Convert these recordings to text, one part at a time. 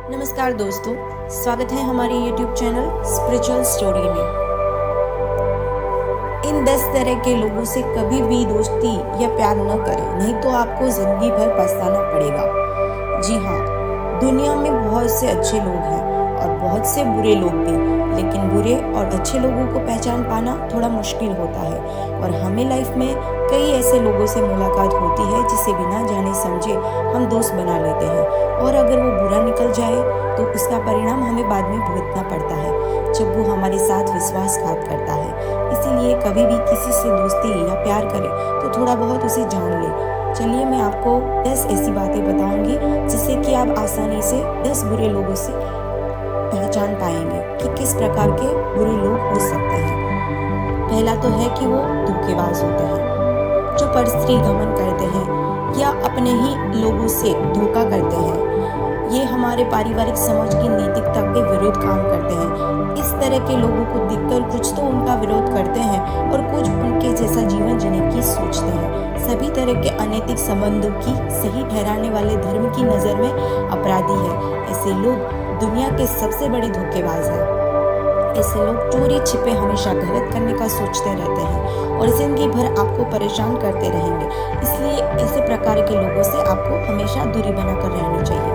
नमस्कार दोस्तों, स्वागत है हमारे YouTube चैनल स्पिरिचुअल स्टोरी में। इन 10 तरह के लोगों से कभी भी दोस्ती या प्यार न करें, नहीं तो आपको जिंदगी भर पछताना पड़ेगा। जी हाँ, दुनिया में बहुत से अच्छे लोग हैं और बहुत से बुरे लोग भी, लेकिन बुरे और अच्छे लोगों को पहचान पाना थोड़ा मुश्किल होता है। और हमें लाइफ में कई ऐसे लोगों से मुलाकात होती है जिसे बिना जाने समझे हम दोस्त बना लेते हैं, और अगर वो बुरा निकल जाए तो उसका परिणाम हमें बाद में भुगतना पड़ता है, जब वो हमारे साथ विश्वासघात करता है। इसीलिए कभी भी किसी से दोस्ती या प्यार करें तो थोड़ा बहुत उसे जान लें। चलिए मैं आपको 10 ऐसी बातें बताऊंगी जिससे कि आप आसानी से 10 बुरे लोगों से पहचान पाएंगे कि किस प्रकार के बुरे लोग हो सकते हैं। पहला तो है कि वो धोखेबाज होते हैं, जो परस्त्री घमंड करते हैं या अपने ही लोगों से धोखा करते हैं। ये हमारे पारिवारिक समाज की नैतिकता के विरुद्ध काम करते हैं। इस तरह के लोगों को देखकर कुछ तो उनका विरोध करते हैं और कुछ उनके जैसा जीवन जीने की सोचते हैं। सभी तरह के अनैतिक संबंधों की सही ठहराने वाले धर्म की नज़र में अपराधी है। ऐसे लोग दुनिया के सबसे बड़े धोखेबाज हैं। ऐसे लोग चोरी छिपे हमेशा गलत करने का सोचते रहते हैं और जिंदगी भर आपको परेशान करते रहेंगे। इसलिए ऐसे प्रकार के लोगों से आपको हमेशा दूरी बनाकर रहनी चाहिए।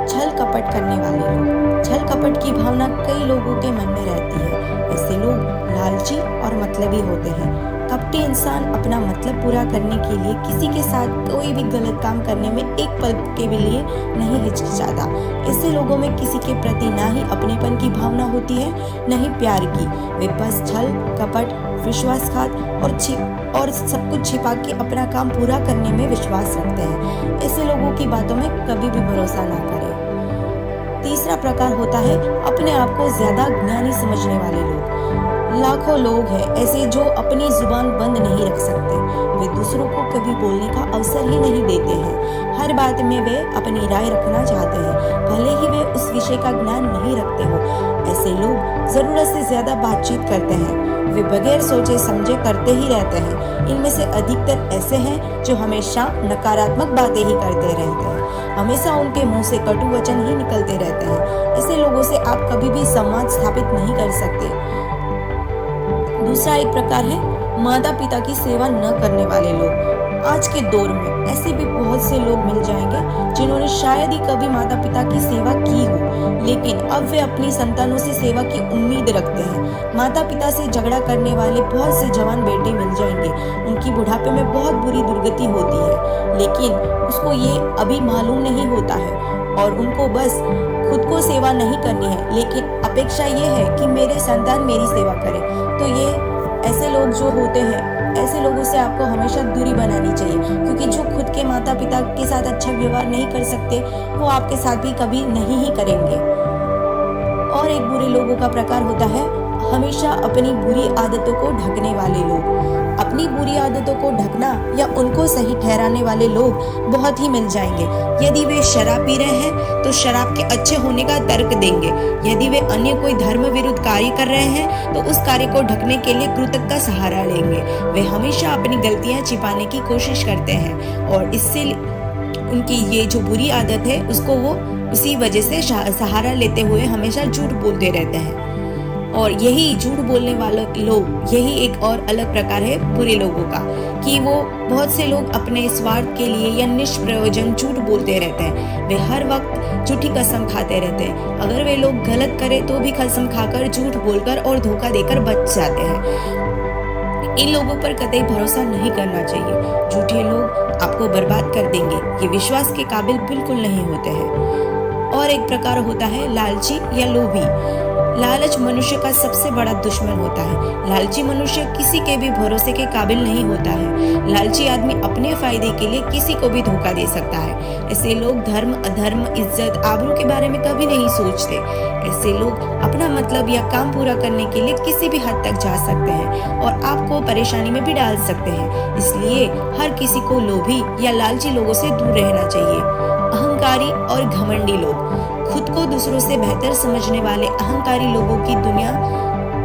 छल कपट करने वाले लोग, छल कपट की भावना कई लोगों के मन में रहती है। ऐसे लोग लालची और मतलबी होते हैं। कपटी इंसान अपना मतलब पूरा करने के लिए किसी के साथ कोई भी गलत काम करने में एक पल के भी लिए नहीं हिचकिचाता। ऐसे लोगों में किसी के प्रति ना ही अपनेपन की भावना होती है, न ही प्यार की। वे बस छल कपट, विश्वासघात और सब कुछ छिपा के अपना काम पूरा करने में विश्वास रखते हैं। ऐसे लोगों की बातों में कभी भी भरोसा ना करें। तीसरा प्रकार होता है अपने आप को ज्यादा ज्ञानी समझने वाले लोग। लाखों लोग हैं ऐसे जो अपनी जुबान बंद नहीं रख सकते। वे दूसरों को कभी बोलने का अवसर ही नहीं देते हैं। हर बात में वे अपनी राय रखना चाहते हैं, भले ही वे उस विषय का ज्ञान नहीं रखते हो। ऐसे लोग जरूरत से ज्यादा बातचीत करते हैं। वे बगैर सोचे समझे करते ही रहते हैं। इनमें से अधिकतर ऐसे हैं जो हमेशा नकारात्मक बातें ही करते रहते हैं। हमेशा उनके मुंह से कटु वचन ही निकलते रहते हैं। ऐसे लोगों से आप कभी भी संवाद स्थापित नहीं कर सकते। दूसरा एक प्रकार है माता पिता की सेवा न करने वाले लोग। आज के दौर में ऐसे भी बहुत से लोग मिल जाएंगे जिन्होंने शायद ही कभी माता पिता की सेवा की हो, लेकिन अब वे अपनी संतानों से सेवा की उम्मीद रखते हैं। माता पिता से झगड़ा करने वाले बहुत से जवान बेटे मिल जाएंगे। उनकी बुढ़ापे में बहुत बुरी दुर्गति होती है, लेकिन उसको ये अभी मालूम नहीं होता है और उनको बस खुद को सेवा नहीं करनी है, लेकिन अपेक्षा ये है कि मेरे संतान मेरी सेवा करे। तो ये ऐसे लोग जो होते हैं, ऐसे लोगों से आपको हमेशा दूरी बनानी चाहिए, क्योंकि जो खुद के माता पिता के साथ अच्छा व्यवहार नहीं कर सकते, वो आपके साथ भी कभी नहीं ही करेंगे। और एक बुरे लोगों का प्रकार होता है हमेशा अपनी बुरी आदतों को ढकने वाले लोग। अपनी बुरी आदतों को ढकना या उनको सही ठहराने वाले लोग बहुत ही मिल जाएंगे। यदि वे शराब पी रहे हैं तो शराब के अच्छे होने का तर्क देंगे। यदि वे अन्य कोई धर्म विरुद्ध कार्य कर रहे हैं तो उस कार्य को ढकने के लिए कृतज्ञता का सहारा लेंगे। वे हमेशा अपनी गलतियां छिपाने की कोशिश करते हैं और इससे उनकी ये जो बुरी आदत है उसको वो उसी वजह से सहारा लेते हुए हमेशा झूठ बोलते रहते हैं। और यही झूठ बोलने वाले लोग, यही एक और अलग प्रकार है बुरे लोगों का, कि वो बहुत से लोग अपने स्वार्थ के लिए या निष्प्रयोजन झूठ बोलते रहते हैं। वे हर वक्त झूठी कसम खाते रहते हैं। अगर वे लोग गलत करें तो भी कसम खाकर, झूठ बोलकर और धोखा देकर बच जाते हैं। इन लोगों पर कतई भरोसा नहीं करना चाहिए। झूठे लोग आपको बर्बाद कर देंगे। ये विश्वास के काबिल बिल्कुल नहीं होते हैं। और एक प्रकार होता है लालची या लोभी। लालच मनुष्य का सबसे बड़ा दुश्मन होता है। लालची मनुष्य किसी के भी भरोसे के काबिल नहीं होता है। लालची आदमी अपने फायदे के लिए किसी को भी धोखा दे सकता है। ऐसे लोग धर्म, अधर्म, इज्जत, आबरू के बारे में कभी नहीं सोचते। ऐसे लोग अपना मतलब या काम पूरा करने के लिए किसी भी हद तक जा सकते हैं और आपको परेशानी में भी डाल सकते हैं। इसलिए हर किसी को लोभी या लालची लोगों से दूर रहना चाहिए। अहंकारी और घमंडी लोग, खुद को दूसरों से बेहतर समझने वाले अहंकारी लोगों की दुनिया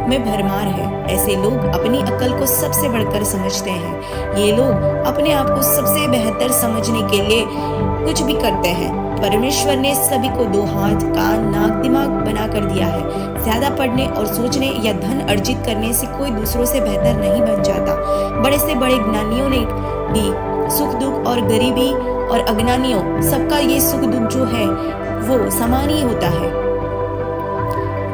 में भरमार है। ऐसे लोग अपनी अक्ल को सबसे बढ़कर समझते हैं। ये लोग अपने आप को सबसे बेहतर समझने के लिए कुछ भी करते हैं। परमेश्वर ने सभी को दो हाथ, कान, नाक, दिमाग बना कर दिया है। ज्यादा पढ़ने और सोचने या धन अर्जित करने से कोई दूसरों से बेहतर नहीं बन जाता। बड़े से बड़े ज्ञानियों ने भी सुख दुख और गरीबी और अज्ञानियों सबका ये सुख दुख जो है वो समान ही होता है।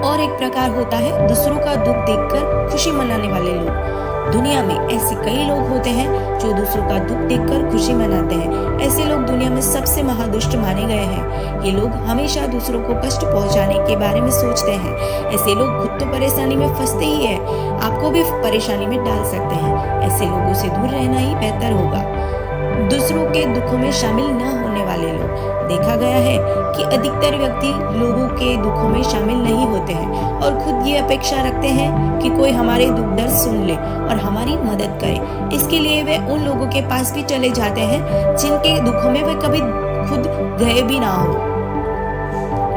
और एक प्रकार होता है दूसरों का दुख देखकर खुशी मनाने वाले लोग। दुनिया में ऐसे कई लोग होते हैं जो दूसरों का दुख देखकर खुशी मनाते हैं। ऐसे लोग दुनिया में सबसे महादुष्ट माने गए हैं। ये लोग हमेशा दूसरों को कष्ट पहुंचाने के बारे में सोचते हैं। ऐसे लोग खुद तो परेशानी में फंसते ही है, आपको भी परेशानी में डाल सकते हैं। ऐसे लोगों से दूर रहना ही बेहतर होगा। दूसरों के दुखों में शामिल न होने वाले लोग। देखा गया है कि अधिकतर व्यक्ति लोगों के दुखों में शामिल नहीं होते हैं और खुद ये अपेक्षा रखते हैं कि कोई हमारे दुख दर्द सुन ले और हमारी मदद करे। इसके लिए वे उन लोगों के पास भी चले जाते हैं जिनके दुखों में वे कभी खुद गए भी ना हो।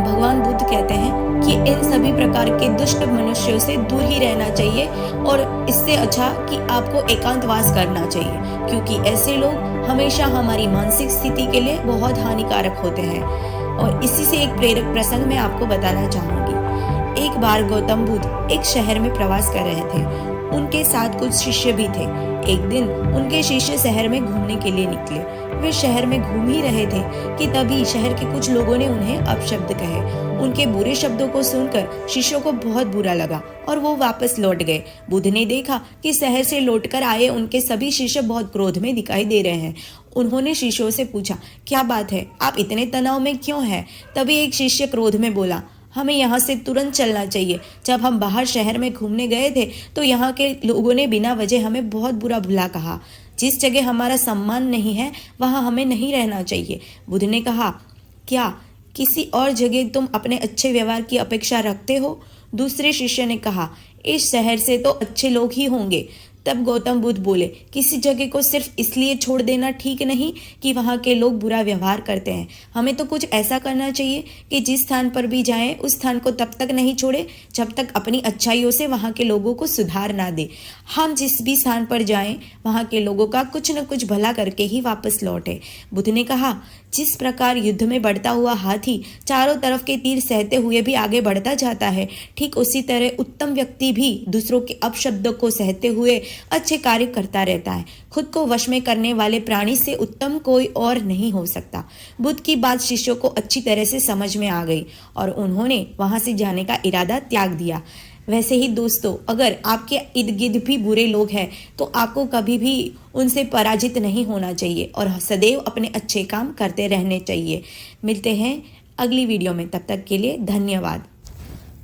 भगवान बुद्ध कहते हैं कि इन सभी प्रकार के दुष्ट मनुष्यों से दूर ही रहना चाहिए और इससे अच्छा कि आपको एकांतवास करना चाहिए, क्योंकि ऐसे लोग हमेशा हमारी मानसिक स्थिति के लिए बहुत हानिकारक होते हैं। और इसी से एक प्रेरक प्रसंग मैं आपको बताना चाहूंगी। एक बार गौतम बुद्ध एक शहर में प्रवास कर रहे थे। उनके साथ कुछ शिष्य भी थे। एक दिन उनके शिष्य शहर में घूमने के लिए निकले। वे शहर में घूम ही रहे थे कि तभी शहर के कुछ लोगों ने उन्हें अपशब्द कहे। उनके बुरे शब्दों को सुनकर शिष्यों को बहुत बुरा लगा और वो वापस लौट गए। बुद्ध ने देखा कि शहर से लौटकर आए उनके सभी शिष्य बहुत क्रोध में दिखाई दे रहे हैं। उन्होंने शिष्यों से पूछा, क्या बात है, आप इतने तनाव में क्यों हैं? तभी एक शिष्य क्रोध में बोला, हमें यहाँ से तुरंत चलना चाहिए। जब हम बाहर शहर में घूमने गए थे तो यहाँ के लोगों ने बिना वजह हमें बहुत बुरा भला कहा। जिस जगह हमारा सम्मान नहीं है वहाँ हमें नहीं रहना चाहिए। बुद्ध ने कहा, क्या किसी और जगह तुम अपने अच्छे व्यवहार की अपेक्षा रखते हो? दूसरे शिष्य ने कहा, इस शहर से तो अच्छे लोग ही होंगे। तब गौतम बुद्ध बोले, किसी जगह को सिर्फ इसलिए छोड़ देना ठीक नहीं कि वहाँ के लोग बुरा व्यवहार करते हैं। हमें तो कुछ ऐसा करना चाहिए कि जिस स्थान पर भी जाएं उस स्थान को तब तक नहीं छोड़े जब तक अपनी अच्छाइयों से वहाँ के लोगों को सुधार ना दे। हम जिस भी स्थान पर जाएं वहाँ के लोगों का कुछ न कुछ भला करके ही वापस लौटे। बुद्ध ने कहा, जिस प्रकार युद्ध में बढ़ता हुआ हाथी चारों तरफ के तीर सहते हुए भी आगे बढ़ता जाता है, ठीक उसी तरह उत्तम व्यक्ति भी दूसरों के अपशब्दों को सहते हुए अच्छे कार्य करता रहता है। खुद को वश में करने वाले प्राणी से उत्तम कोई और नहीं हो सकता। बुद्ध की बात शिष्यों को अच्छी तरह से समझ में आ गई और उन्होंने वहां से जाने का इरादा त्याग दिया। वैसे ही दोस्तों, अगर आपके इर्द गिर्द भी बुरे लोग हैं तो आपको कभी भी उनसे पराजित नहीं होना चाहिए और सदैव अपने अच्छे काम करते रहने चाहिए। मिलते हैं अगली वीडियो में, तब तक के लिए धन्यवाद।